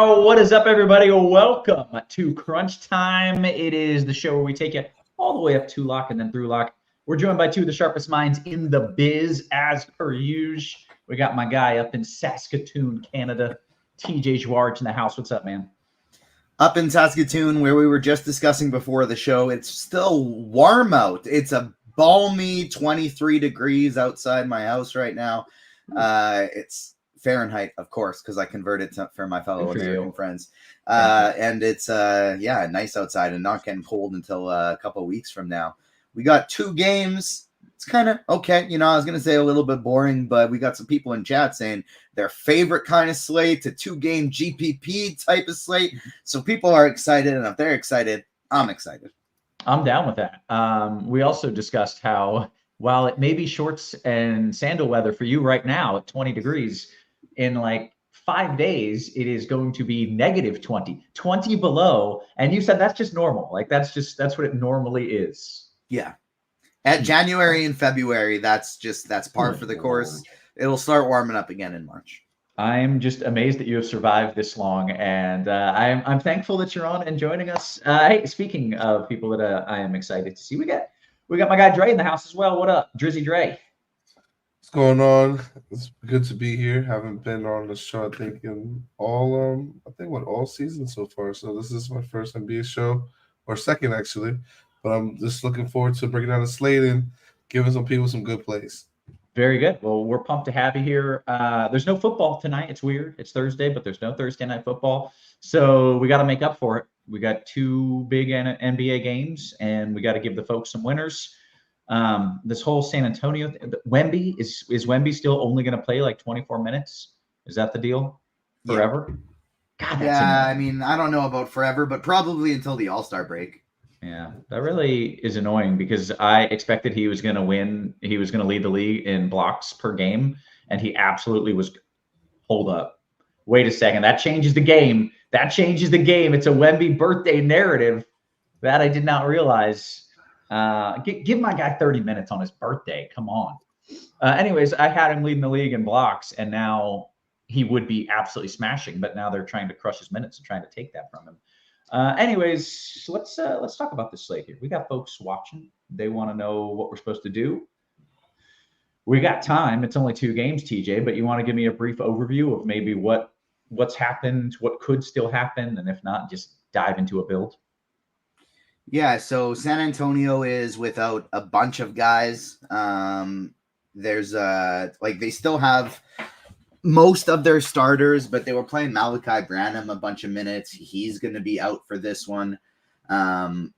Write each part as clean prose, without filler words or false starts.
What is up, everybody? Welcome to Crunch Time. It is the show where we take you all the way up to lock and then through lock. We're joined by two of the sharpest minds in the biz, as per usual. We got my guy up in Saskatoon, Canada, TJ Schwartz in the house. What's up, man? Up in Saskatoon, where we were just discussing before the show, it's still warm out. It's a balmy 23 degrees outside my house right now. It's Fahrenheit, of course, because I converted for my fellow American friends. And it's, nice outside and not getting cold until a couple of weeks from now. We got two games. It's kind of okay. I was going to say a little bit boring, but we got some people in chat saying their favorite kind of slate, a 2-game GPP type of slate. So people are excited, and if they're excited, I'm excited. I'm down with that. We also discussed how while it may be shorts and sandal weather for you right now at 20 degrees, in like 5 days, it is going to be negative 20 below. And you said that's just normal. Like that's what it normally is. Yeah. At January and February, that's par for the course. It'll start warming up again in March. I'm just amazed that you have survived this long, and I'm thankful that you're on and joining us. Hey, speaking of people that I am excited to see, we got my guy Dre in the house as well. What up, Drizzy Dre? What's going on? It's good to be here. Haven't been on the show, I think, in all season so far. So this is my first NBA show, or second actually. But I'm just looking forward to breaking down the slate and giving some people some good plays. Very good. Well, we're pumped to have you here. There's no football tonight. It's weird. It's Thursday, but there's no Thursday night football. So we got to make up for it. We got two big NBA games, and we got to give the folks some winners. This whole San Antonio, Wemby, is Wemby still only going to play like 24 minutes? Is that the deal? Forever? Yeah. God, that's annoying. I don't know about forever, but probably until the All-Star break. Yeah, that really is annoying because I expected he was going to win. He was going to lead the league in blocks per game, and he absolutely was. Hold up. Wait a second. That changes the game. It's a Wemby birthday narrative that I did not realize. Give my guy 30 minutes on his birthday. Come on. Anyways, I had him leading the league in blocks, and now he would be absolutely smashing, but now they're trying to crush his minutes and trying to take that from him. Anyways, let's talk about this slate here. We got folks watching. They want to know what we're supposed to do. We got time. It's only 2 games, TJ, but you want to give me a brief overview of maybe what's happened, what could still happen, and if not, just dive into a build. Yeah, so San Antonio is without a bunch of guys. There's they still have most of their starters, but they were playing Malachi Branham a bunch of minutes. He's going to be out for this one. And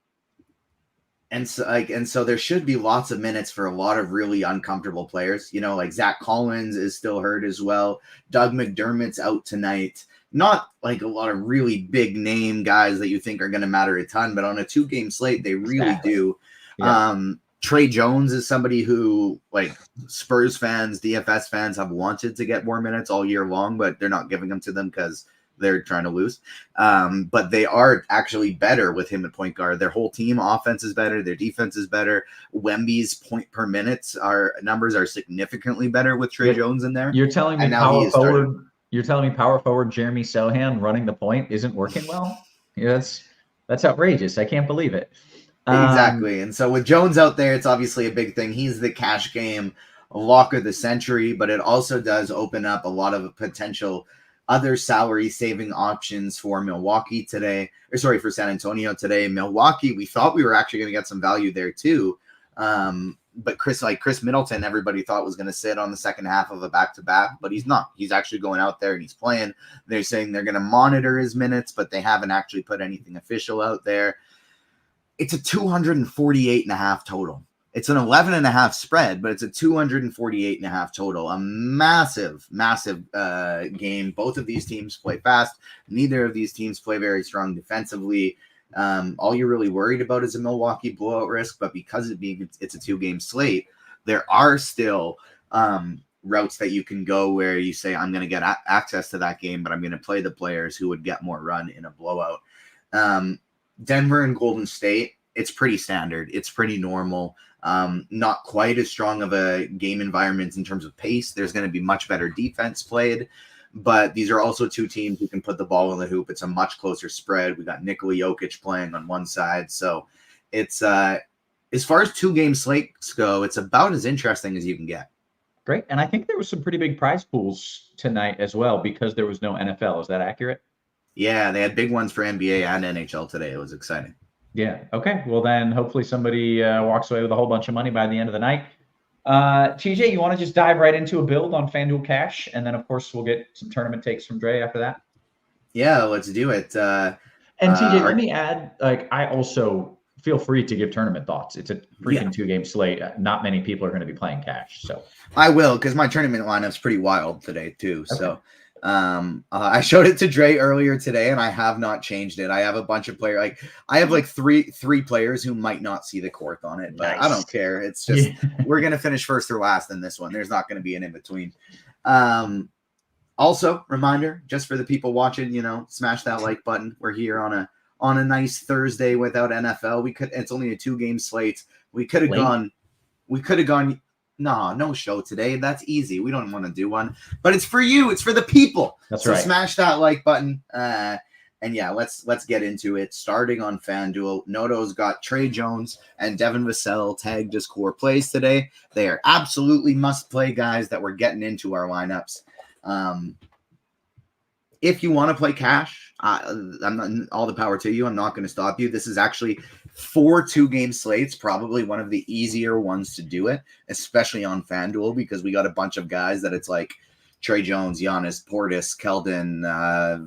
so there should be lots of minutes for a lot of really uncomfortable players. Like Zach Collins is still hurt as well. Doug McDermott's out tonight. Not like a lot of really big name guys that you think are going to matter a ton, but on a 2-game slate, they really do. Yeah. Trey Jones is somebody who, like, Spurs fans, DFS fans have wanted to get more minutes all year long, but they're not giving them to them because they're trying to lose. But they are actually better with him at point guard. Their whole team offense is better. Their defense is better. Wemby's point per minutes numbers are significantly better with Trey Jones in there. You're telling me power forward Jeremy Sohan running the point isn't working well? Yeah, that's outrageous. I can't believe it. Exactly. And so with Jones out there, it's obviously a big thing. He's the cash game lock of the century, but it also does open up a lot of potential other salary saving options for for San Antonio today. Milwaukee, we thought we were actually going to get some value there too. But Chris Middleton, everybody thought was going to sit on the second half of a back-to-back, but he's not. He's actually going out there and he's playing. They're saying they're going to monitor his minutes, but they haven't actually put anything official out there. It's a 248.5 total. It's an 11.5 spread, but it's a 248.5 total. A massive, massive game. Both of these teams play fast. Neither of these teams play very strong defensively. All you're really worried about is a Milwaukee blowout risk, but because it's a 2-game slate, there are still routes that you can go where you say, I'm going to get access to that game, but I'm going to play the players who would get more run in a blowout. Denver and Golden State, it's pretty standard. It's pretty normal. Not quite as strong of a game environment in terms of pace. There's going to be much better defense played. but these are also two teams who can put the ball in the hoop. It's a much closer spread. We got Nikola Jokic playing on one side. So it's as far as 2-game slates go, it's about as interesting as you can get. Great. And I think there was some pretty big prize pools tonight as well because there was no NFL. Is that accurate? Yeah, they had big ones for NBA and NHL today. It was exciting. Yeah. Okay. Well, then hopefully somebody walks away with a whole bunch of money by the end of the night. TJ, you want to just dive right into a build on FanDuel Cash? And then, of course, we'll get some tournament takes from Dre after that. Yeah, let's do it. And TJ, let me add, I also feel free to give tournament thoughts. It's a freaking 2-game slate. Not many people are going to be playing Cash. So I will, because my tournament lineup's pretty wild today too. Okay. So I showed it to Dre earlier today, and I have not changed it. I have a bunch of players. I have three players who might not see the court on it, but nice. I don't care. It's just we're gonna finish first or last in this one. There's not gonna be an in between. Also, reminder just for the people watching, smash that like button. We're here on a nice Thursday without NFL. It's only a 2-game slate. We could have gone. No show today. That's easy. We don't want to do one, but it's for you. It's for the people. That's so right. Smash that like button. And yeah, let's get into it. Starting on FanDuel, Noto's got Trey Jones and Devin Vassell tagged as core plays today. They are absolutely must-play guys that we're getting into our lineups. If you want to play cash, I'm not all the power to you. I'm not going to stop you. This is actually 4 2-game slates, probably one of the easier ones to do it, especially on FanDuel, because we got a bunch of guys that it's like Trey Jones, Giannis, Portis, Keldon,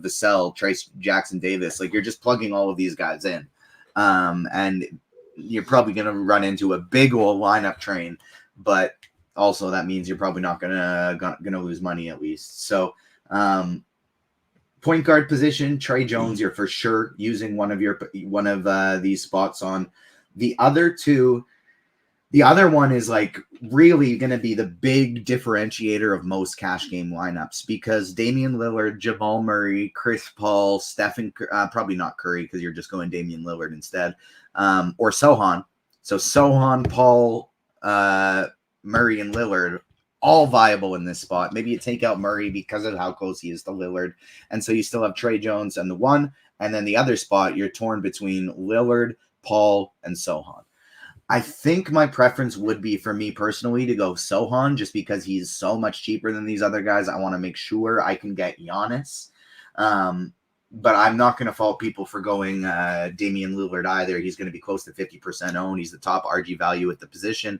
Vassell, Trace Jackson Davis. You're just plugging all of these guys in. And you're probably going to run into a big old lineup train, but also that means you're probably not gonna lose money at least. So point guard position, Trey Jones, you're for sure using one of these spots on. The other two, the other one is really going to be the big differentiator of most cash game lineups, because Damian Lillard, Jamal Murray, Chris Paul, Stephen, probably not Curry because you're just going Damian Lillard instead, or Sohan. So Sohan, Paul, Murray, and Lillard, all viable in this spot. Maybe you take out Murray because of how close he is to Lillard. And so you still have Trey Jones and the one. And then the other spot, you're torn between Lillard, Paul, and Sohan. I think my preference would be, for me personally, to go Sohan just because he's so much cheaper than these other guys. I want to make sure I can get Giannis. But I'm not going to fault people for going Damian Lillard either. He's going to be close to 50% owned. He's the top RG value at the position.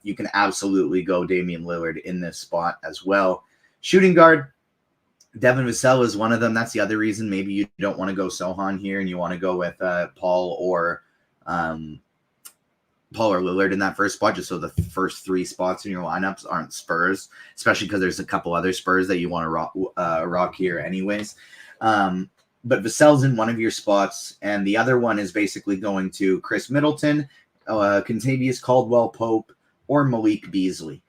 You can absolutely go Damian Lillard in this spot as well. Shooting guard, Devin Vassell is one of them. That's the other reason maybe you don't want to go Sohan here and you want to go with Paul or Lillard in that first spot, just so the first 3 spots in your lineups aren't Spurs, especially because there's a couple other Spurs that you want to rock here anyways. But Vassell's in one of your spots, and the other one is basically going to Chris Middleton, Kentavious Caldwell-Pope, or Malik Beasley.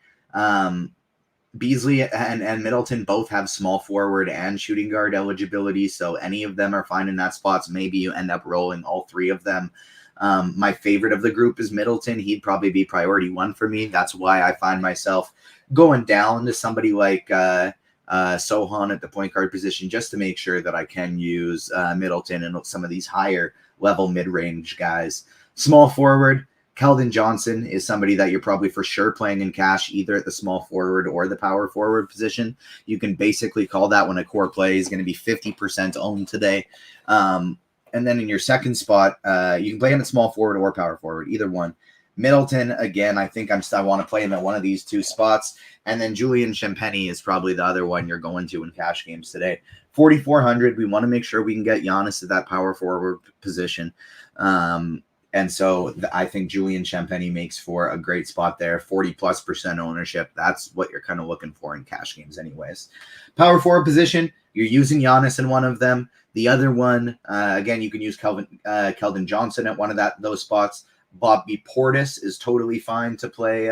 Beasley and Middleton both have small forward and shooting guard eligibility, so any of them are fine in that spot. So maybe you end up rolling all 3 of them. My favorite of the group is Middleton. He'd probably be priority 1 for me. That's why I find myself going down to somebody like Sohan at the point guard position, just to make sure that I can use Middleton and some of these higher level mid-range guys. Small forward, Keldon Johnson is somebody that you're probably for sure playing in cash, either at the small forward or the power forward position. You can basically call that one a core play. He's going to be 50% owned today. And then in your second spot, you can play him at small forward or power forward, either one. Middleton, again, I think I want to play him at one of these 2 spots. And then Julian Champagny is probably the other one you're going to in cash games today. 4,400. We want to make sure we can get Giannis at that power forward position. And so I think Julian Champagny makes for a great spot there. 40+% ownership. That's what you're kind of looking for in cash games anyways. Power forward position, you're using Giannis in one of them. The other one, again, you can use Keldon Johnson at one of those spots. Bobby Portis is totally fine to play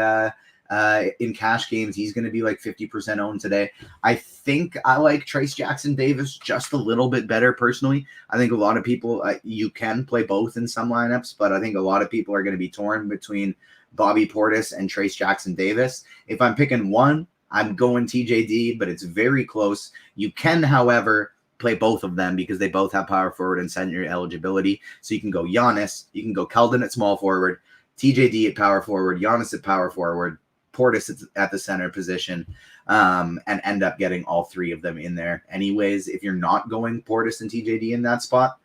in cash games. He's going to be 50% owned today. I think I like Trace Jackson Davis just a little bit better personally. I think a lot of people, you can play both in some lineups, but I think a lot of people are going to be torn between Bobby Portis and Trace Jackson Davis. If I'm picking one, I'm going TJD, but it's very close. You can, however, play both of them because they both have power forward and center eligibility. So you can go Giannis, you can go Keldon at small forward, TJD at power forward, Giannis at power forward, Portis at the center position, and end up getting all three of them in there. Anyways, if you're not going Portis and TJD in that spot,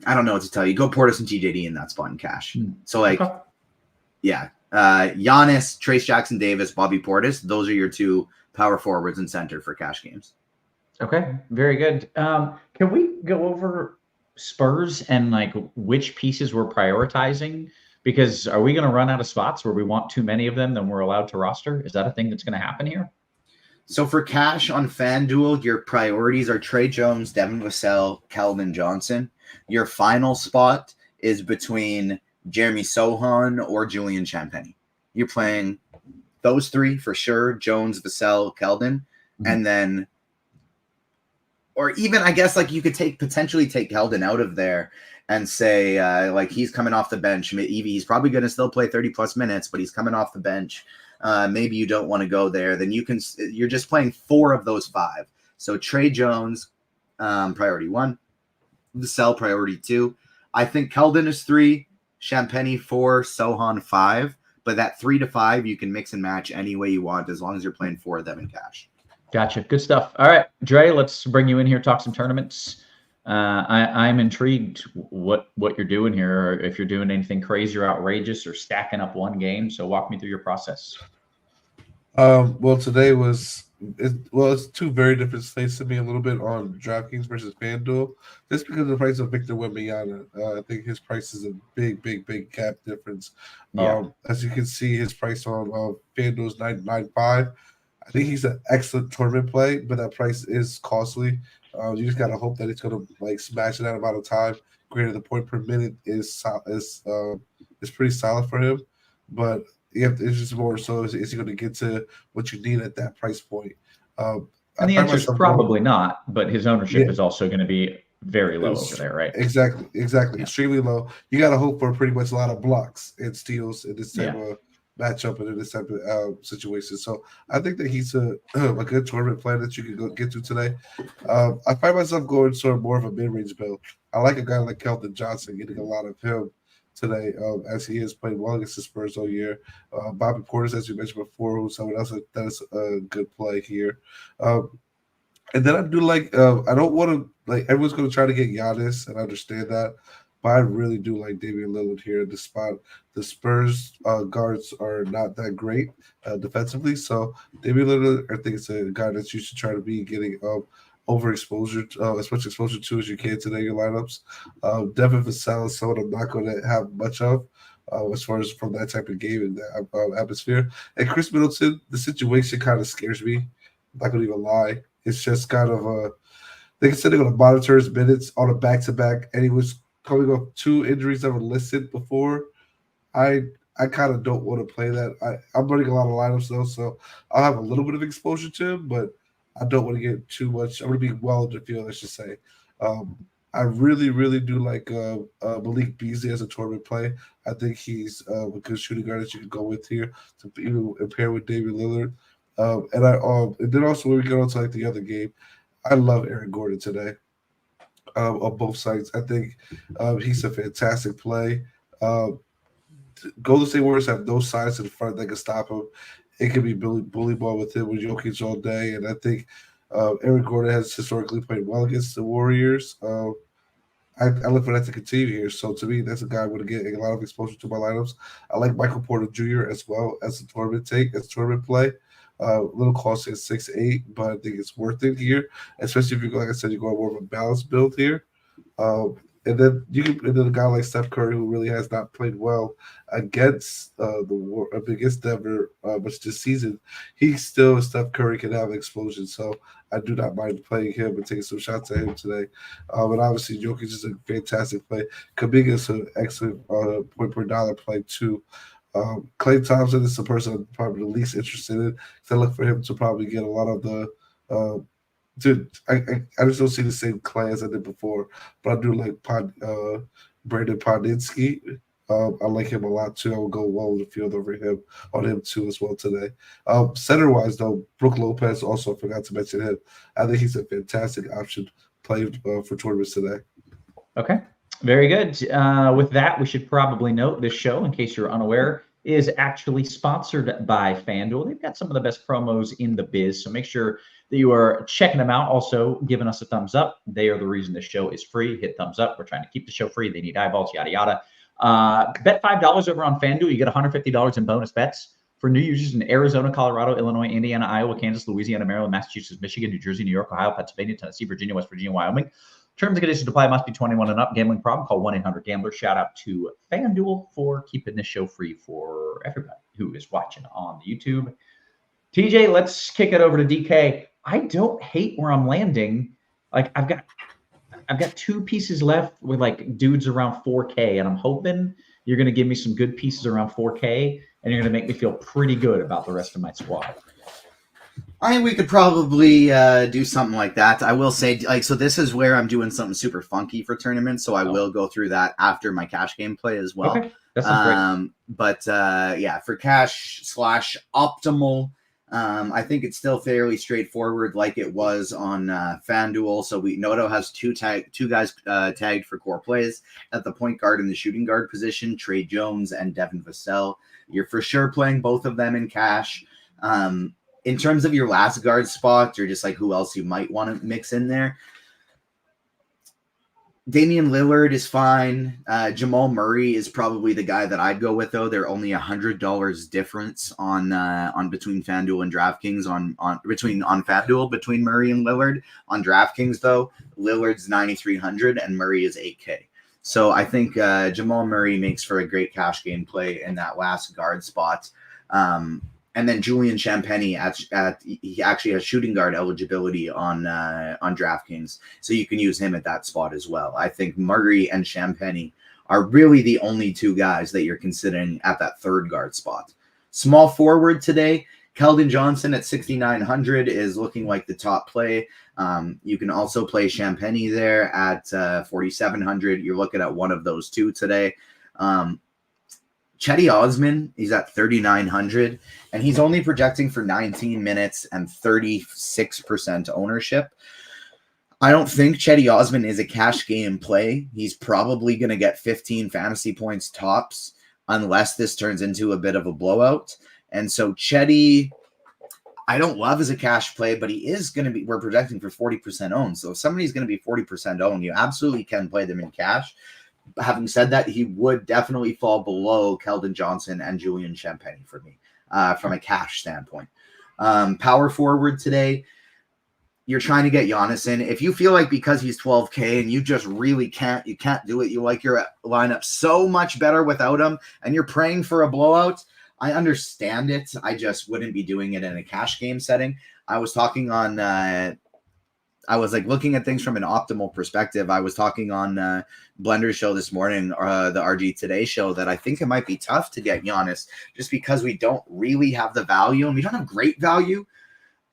I don't know what to tell you. Go Portis and TJD in that spot in cash. So yeah. Giannis, Trace Jackson Davis, Bobby Portis. Those are your two power forwards and center for cash games. Okay, very good. Can we go over Spurs and like which pieces we're prioritizing? Because are we going to run out of spots where we want too many of them than we're allowed to roster? Is that a thing that's going to happen here? So for cash on FanDuel, your priorities are Trey Jones, Devin Vassell, Keldon Johnson. Your final spot is between Jeremy Sohan or Julian Champagny. You're playing those three for sure, Jones, Vassell, Keldon, and then, or even I guess like you could potentially take Keldon out of there and say like he's coming off the bench. He's probably going to still play 30 plus minutes, but he's coming off the bench. Maybe you don't want to go there. Then you're just playing 4 of those 5. So Trey Jones, priority 1, Vassell priority 2. I think Keldon is 3, Champagny 4, Sohan 5. But that 3 to 5 you can mix and match any way you want as long as you're playing 4 of them in cash. Gotcha. Good stuff. All right, Dre, let's bring you in here, talk some tournaments. I'm intrigued what you're doing here, or if you're doing anything crazy or outrageous or stacking up one game. So walk me through your process. Well, today it's 2 very different slates to me. A little bit on DraftKings versus FanDuel, just because of the price of Victor Wembanyama. I think his price is a big gap difference. Yeah. As you can see, his price on FanDuel is $9.95. I think he's an excellent tournament play, but that price is costly. You just gotta hope that it's gonna like smash in that amount of time. Granted, the point per minute is pretty solid for him, but it's just more so is he going to get to what you need at that price point? And the answer is probably not, but his ownership is also going to be very low over there, right? Exactly. Yeah. Extremely low. You got to hope for pretty much a lot of blocks and steals in this type of matchup and in this type of situation. So I think that he's a good tournament plan that you can go get to today. I find myself going sort of more of a mid-range build. I like a guy like Keldon Johnson, getting a lot of him today, as he has played well against the Spurs all year. Bobby Portis, as you mentioned before, who's someone else that is a good play here. And then I do like, I don't want to, like, everyone's going to try to get Giannis, and I understand that, but I really do like Damian Lillard here in the spot. The Spurs guards are not that great defensively, so Damian Lillard, I think it's a guy that you should try to be getting overexposure, as much exposure to as you can today in your lineups. Devin Vassell is someone I'm not going to have much of as far as from that type of game and that atmosphere. And Chris Middleton, the situation kind of scares me. I'm not going to even lie. It's just kind of they said they're going to monitor his minutes on a back-to-back, and he was coming off 2 injuries that were listed before. I kind of don't want to play that. I'm running a lot of lineups though, so I'll have a little bit of exposure to him, but I don't want to get too much. I'm going to be well in the field, I should say. I really do like Malik Beasley as a tournament play. I think he's a good shooting guard that you can go with here to even pair with Damian Lillard. And then also when we get on to like the other game, I love Aaron Gordon today on both sides. I think he's a fantastic play. Golden State Warriors have no sides in the front that can stop him. It could be bully ball with him with Jokic all day, and I think Aaron Gordon has historically played well against the Warriors. I look for that to continue here. So to me, that's a guy with getting a lot of exposure to my lineups. I like Michael Porter Jr. as well as a tournament play. A little costly at 6'8", but I think it's worth it here, especially if you go, like I said, you're going more of a balanced build here. And then a guy like Steph Curry, who really has not played well against against Denver much this season. Steph Curry can have an explosion, so I do not mind playing him and taking some shots at him today. And obviously, Jokic is a fantastic play. Kuminga is an excellent point per dollar play too. Klay Thompson is the person I'm probably the least interested in. So I look for him to probably get a lot of the. I just don't see the same Klay as I did before, but I do like Brandon Podinski. I like him a lot too. I will go well in the field over him on him too as well today. Center wise though, Brook Lopez also forgot to mention him. I think he's a fantastic option playing for tournaments today. Okay, very good. With that, we should probably note this show, in case you're unaware, is actually sponsored by Fanduel. They've got some of the best promos in the biz, so make sure that you are checking them out. Also, giving us a thumbs up. They are the reason the show is free. Hit thumbs up. We're trying to keep the show free. They need eyeballs, yada, yada. Bet $5 over on Fanduel. You get $150 in bonus bets for new users in Arizona, Colorado, Illinois, Indiana, Iowa, Kansas, Louisiana, Maryland, Massachusetts, Michigan, New Jersey, New York, Ohio, Pennsylvania, Tennessee, Virginia, West Virginia, Wyoming. Terms and conditions apply. Must be 21 and up. Gambling problem? Call 1-800-GAMBLER. Shout out to FanDuel for keeping this show free for everybody who is watching on the YouTube. TJ, let's kick it over to DK. I don't hate where I'm landing. Like I've got two pieces left with like dudes around 4K, and I'm hoping you're going to give me some good pieces around 4K, and you're going to make me feel pretty good about the rest of my squad. I think we could probably do something like that. I will say, so this is where I'm doing something super funky for tournaments, so I will go through that after my cash game play as well. Okay, that sounds great. But for cash / optimal, I think it's still fairly straightforward, like it was on FanDuel. So Noto has two guys tagged for core plays at the point guard and the shooting guard position, Trey Jones and Devin Vassell. You're for sure playing both of them in cash. In terms of your last guard spot, or just like who else you might want to mix in there, Damian Lillard is fine. Jamal Murray is probably the guy that I'd go with, though. They're only $100 difference on between FanDuel and DraftKings on FanDuel between Murray and Lillard. On DraftKings, though, Lillard's $9,300 and Murray is $8K. So I think Jamal Murray makes for a great cash game play in that last guard spot. And then Julian Champagnie he actually has shooting guard eligibility on DraftKings, so you can use him at that spot as well. I think Murray and Champagnie are really the only two guys that you're considering at that third guard spot. Small forward today, Keldon Johnson at 6,900 is looking like the top play. You can also play Champagnie there at 4,700. You're looking at one of those two today. Chetty Osman, he's at 3,900, and he's only projecting for 19 minutes and 36% ownership. I don't think Chetty Osman is a cash game play. He's probably going to get 15 fantasy points tops unless this turns into a bit of a blowout. And so Chetty, I don't love as a cash play, but he is going to be, we're projecting for 40% owned. So if somebody's going to be 40% owned, you absolutely can play them in cash. Having said that, he would definitely fall below Keldon Johnson and Julian Champagnie for me from a cash standpoint. Power forward today, you're trying to get Giannis in. If you feel like because he's 12K and you just really can't do it, you like your lineup so much better without him and you're praying for a blowout, I understand it. I just wouldn't be doing it in a cash game setting. I was talking on I was like looking at things from an optimal perspective. I was talking on Blender's show this morning, the RG Today show, that I think it might be tough to get Giannis just because we don't really have the value and we don't have great value.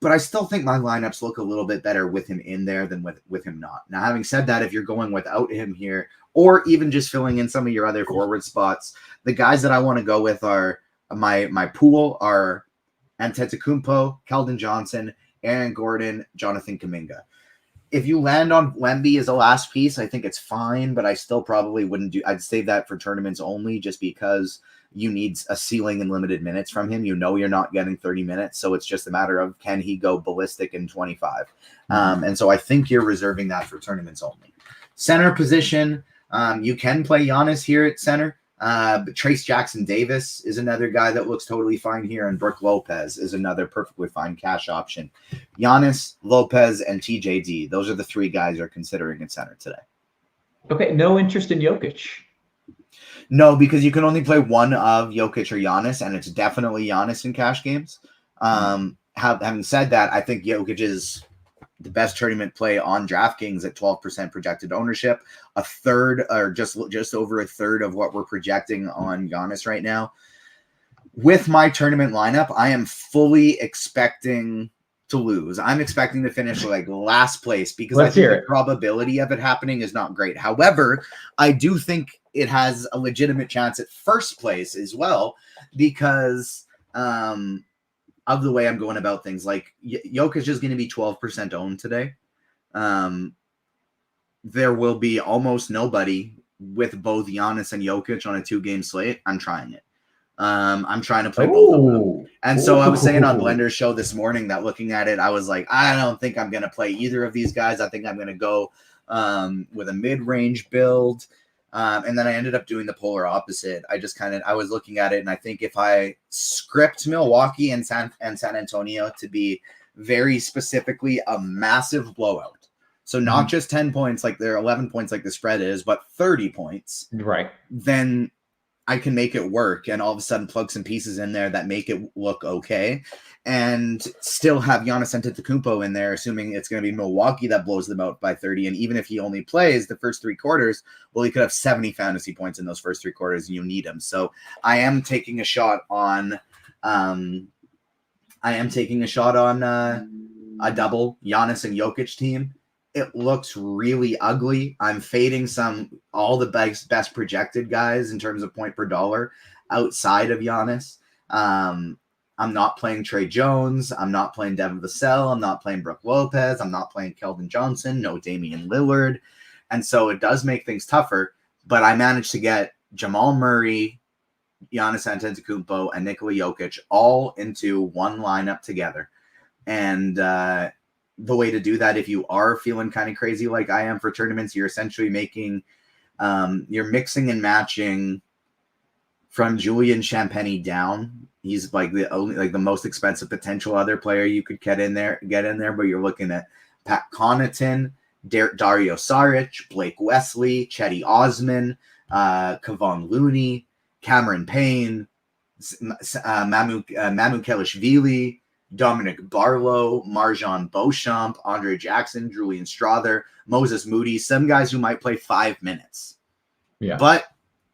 But I still think my lineups look a little bit better with him in there than with him not. Now, having said that, if you're going without him here, or even just filling in some of your other forward spots, the guys that I want to go with are my pool are Antetokounmpo, Keldon Johnson, Aaron Gordon, Jonathan Kuminga. If you land on Wemby as a last piece, I think it's fine, but I still probably wouldn't do. I'd save that for tournaments only, just because you need a ceiling and limited minutes from him. You know you're not getting 30 minutes, so it's just a matter of can he go ballistic in 25. And so I think you're reserving that for tournaments only. Center position, you can play Giannis here at center. But Trace Jackson Davis is another guy that looks totally fine here, and Brook Lopez is another perfectly fine cash option. Giannis, Lopez, and TJD, those are the three guys you're considering at center today. Okay, no interest in Jokic. No, because you can only play one of Jokic or Giannis, and it's definitely Giannis in cash games. Having said that, I think Jokic is the best tournament play on DraftKings at 12% projected ownership, a third or just over a third of what we're projecting on Giannis right now. With my tournament lineup, I am fully expecting to lose. I'm expecting to finish like last place because Let's I think hear the it. probability of it happening is not great. However, I do think it has a legitimate chance at first place as well because of the way I'm going about things. Like Jokic is going to be 12% owned today. There will be almost nobody with both Giannis and Jokic on a 2-game slate. I'm trying it. I'm trying to play both of them. And so I was saying on Blender's show this morning that looking at it, I was like, I don't think I'm going to play either of these guys. I think I'm going to go with a mid-range build. And then I ended up doing the polar opposite. I was looking at it, and I think if I script Milwaukee and San Antonio to be very specifically a massive blowout, so not just 10 points like they're 11 points like the spread is, but 30 points, right? Then I can make it work and all of a sudden plug some pieces in there that make it look okay and still have Giannis Antetokounmpo in there, assuming it's going to be Milwaukee that blows them out by 30. And even if he only plays the first 3 quarters, well, he could have 70 fantasy points in those first 3 quarters and you need him. So I am taking a shot on a double Giannis and Jokic team. It looks really ugly. I'm fading all the best projected guys in terms of point per dollar outside of Giannis. I'm not playing Trey Jones. I'm not playing Devin Vassell. I'm not playing Brook Lopez. I'm not playing Keldon Johnson. No Damian Lillard. And so it does make things tougher. But I managed to get Jamal Murray, Giannis Antetokounmpo, and Nikola Jokic all into one lineup together. And the way to do that, if you are feeling kind of crazy like I am for tournaments, you're essentially you're mixing and matching from Julian Champagny down. He's like the most expensive potential other player you could get in there, but you're looking at Pat Connaughton, Dario Saric, Blake Wesley, Chetty Osman, Kevon Looney, Cameron Payne, Mamu Kelishvili, Dominic Barlow, Marjan Beauchamp, Andre Jackson, Julian Strother, Moses Moody, some guys who might play 5 minutes. Yeah. But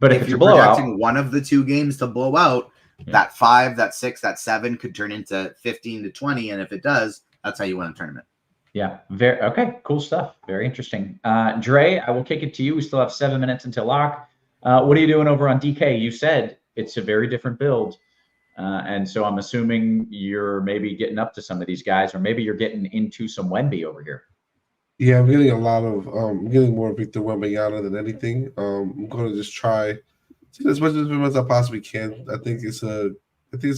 if you're projecting one of the 2 games to blow out, that 5, that 6, that 7 could turn into 15 to 20. And if it does, that's how you win a tournament. Yeah. Okay. Cool stuff. Very interesting. Dre, I will kick it to you. We still have 7 minutes until lock. What are you doing over on DK? You said it's a very different build. And so I'm assuming you're maybe getting up to some of these guys, or maybe you're getting into some Wemby over here. Yeah, I'm getting a lot of I'm getting more Victor Wembanyama than anything. I'm going to just try as much of him as I possibly can. I think it's a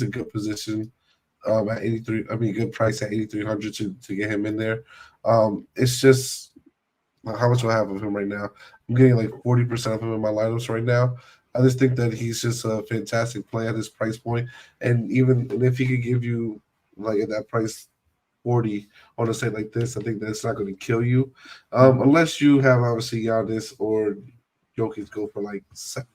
good position at 83. I mean, good price at 8,300 to get him in there. It's just how much do I have of him right now? I'm getting like 40% of him in my lineups right now. I just think that he's just a fantastic play at this price point, and if he could give you like at that price 40 on a site like this, I think that's not going to kill you, unless you have obviously Giannis or Jokic go for like 70.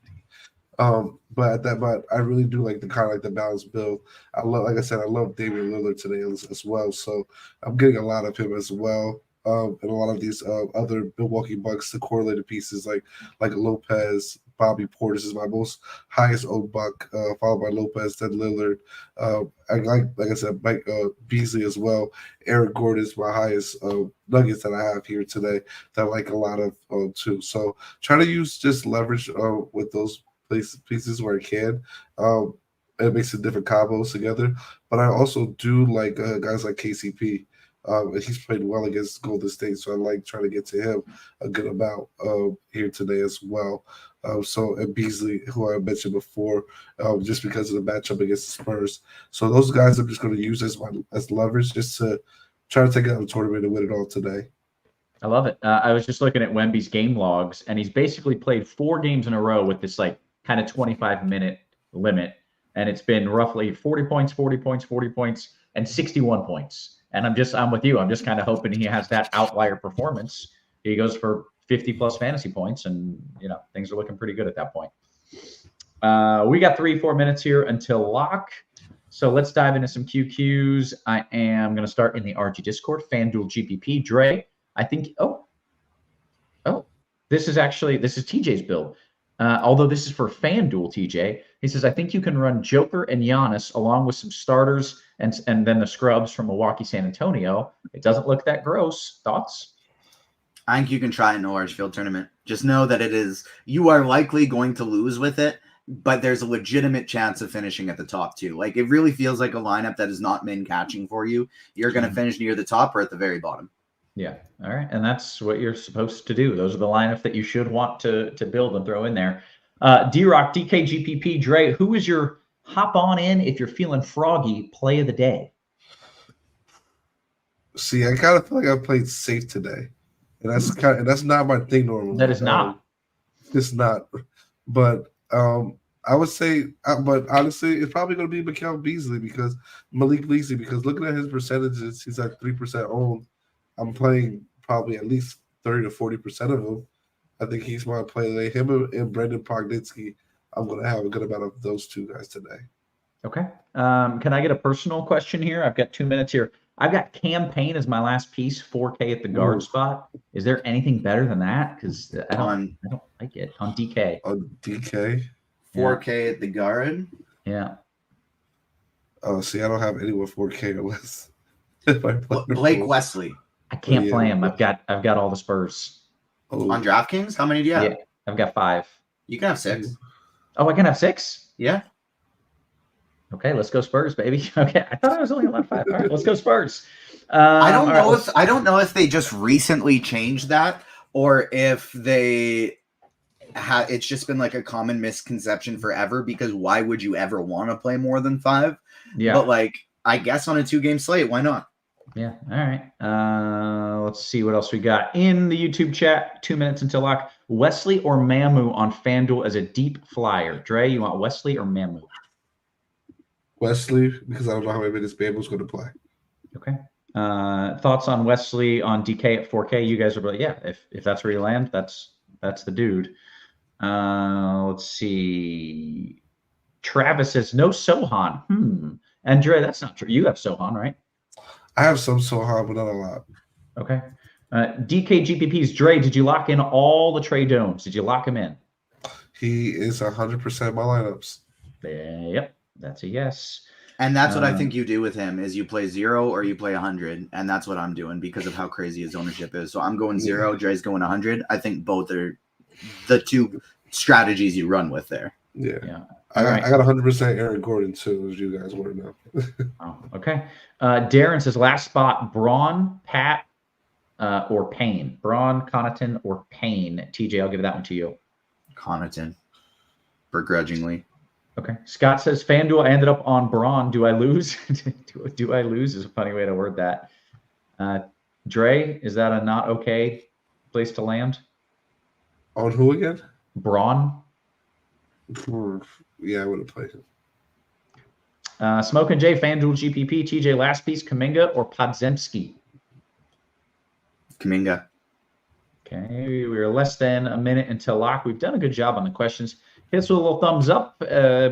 But I really do like the balanced build. Like I said, I love Damian Lillard today as well, so I'm getting a lot of him as well. And a lot of these other Milwaukee Bucks, the correlated pieces like Lopez, Bobby Portis is my most highest owned Buck, followed by Lopez, then Lillard. I like I said, Mike Beasley as well. Eric Gordon is my highest Nuggets that I have here today that I like a lot of too. So try to use just leverage with those pieces where I can. It makes it different combos together. But I also do like guys like KCP. He's played well against Golden State, so I like trying to get to him a good amount here today as well. And Beasley, who I mentioned before, just because of the matchup against the Spurs. So those guys I'm just going to use as leverage just to try to take it out of the tournament and win it all today. I love it. I was just looking at Wemby's game logs, and he's basically played 4 games in a row with this like kind of 25-minute limit, and it's been roughly 40 points, 40 points, 40 points, and 61 points. And I'm with you. I'm just kind of hoping he has that outlier performance. He goes for 50 plus fantasy points, and things are looking pretty good at that point. We got 3-4 minutes here until lock. So let's dive into some QQs. I am going to start in the RG Discord, Fanduel GPP. Dre, I think, this is TJ's build. Although this is for Fanduel, TJ. He says, I think you can run Joker and Giannis along with some starters and then the scrubs from Milwaukee, San Antonio. It doesn't look that gross. Thoughts? I think you can try it in a large field tournament. Just know that you are likely going to lose with it, but there's a legitimate chance of finishing at the top too. Like, it really feels like a lineup that is not min catching for you. You're going to finish near the top or at the very bottom. Yeah. All right. And that's what you're supposed to do. Those are the lineups that you should want to build and throw in there. D-Rock, DK, GPP, Dre, who is your hop on in if you're feeling froggy play of the day? See, I kind of feel like I played safe today. And that's not my thing normally. That is not. It's not. But I would say, but honestly, it's probably going to be Malik Beasley because looking at his percentages, he's at 3% owned. I'm playing probably at least 30 to 40% of them. I think he's my play today. Him and Brendan Pognitzky, I'm going to have a good amount of those two guys today. Okay. Can I get a personal question here? I've got 2 minutes here. I've got campaign as my last piece, 4K at the guard spot. Is there anything better than that? Because I don't like it on DK. On DK? 4K at the guard? Yeah. Oh, see, I don't have anyone 4K or less. Blake Wesley. I can't play him. I've got all the Spurs. Oh. On DraftKings? How many do you have? Yeah, I've got 5. You can have 6. Oh, I can have 6? Yeah. Okay, let's go Spurs, baby. Okay, I thought I was only allowed 5. All right, let's go Spurs. I don't know if they just recently changed that or if it's just been like a common misconception forever, because why would you ever want to play more than 5? Yeah. But like, I guess on a 2-game slate, why not? Yeah. All right. Let's see what else we got in the YouTube chat. 2 minutes until lock. Wesley or Mamu on Fanduel as a deep flyer. Dre, you want Wesley or Mamu? Wesley, because I don't know how many minutes Mamu's going to play. Okay. Thoughts on Wesley on DK at 4K? You guys are like, yeah, if that's where you land, that's the dude. Let's see. Travis says no Sohan. And Dre, that's not true. You have Sohan, right? I have some Sohan, but not a lot. Okay. DK GPP's Dre, did you lock in all the Trey Domes? Did you lock him in? He is 100% my lineups. Yep, that's a yes. And that's what I think you do with him is you play 0 or you play 100, and that's what I'm doing because of how crazy his ownership is. So I'm going 0, Dre's going 100. I think both are the two strategies you run with there. Yeah. I got 100% Aaron Gordon too, as you guys want to know. Oh, okay. Darren says last spot: Braun, Pat, or Payne. Braun, Connaughton, or Payne. TJ, I'll give that one to you. Connaughton, begrudgingly. Okay. Scott says FanDuel ended up on Braun. Do I lose? Do I lose is a funny way to word that. Dre, is that a not okay place to land? On who again? Braun. Yeah, I would have played him. Smoke and Jay, FanDuel GPP, TJ, last piece, Kuminga or Podziemski? Kuminga. Okay, we are less than a minute until lock. We've done a good job on the questions. Hit us with a little thumbs up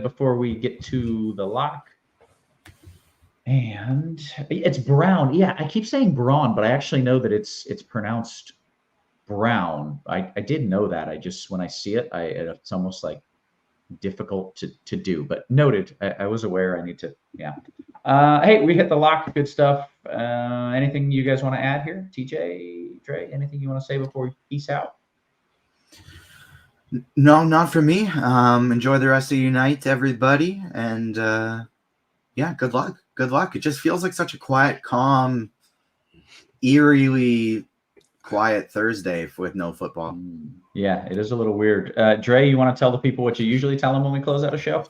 before we get to the lock. And it's Brown. Yeah, I keep saying Braun, but I actually know that it's pronounced Brown. I did know that. I just, when I see it, it's almost like difficult to do, but noted. I was aware I need to, yeah. Hey, we hit the lock. Good stuff. Anything you guys want to add here? TJ, Dre, anything you want to say before we peace out? No, not for me. Enjoy the rest of your night, everybody. And yeah, good luck. Good luck. It just feels like such a quiet, calm, eerily quiet Thursday with no football. Yeah, it is a little weird. Dre, you want to tell the people what you usually tell them when we close out a show?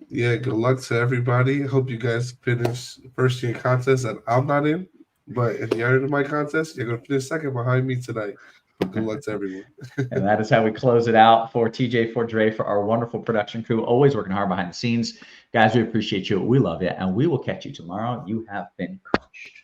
Yeah, good luck to everybody. Hope you guys finish first in your contest that I'm not in. But if you're in my contest, you're going to finish second behind me tonight. But good luck to everyone. And that is how we close it out for TJ, for Dre, for our wonderful production crew, always working hard behind the scenes. Guys, we appreciate you. We love you. And we will catch you tomorrow. You have been crushed.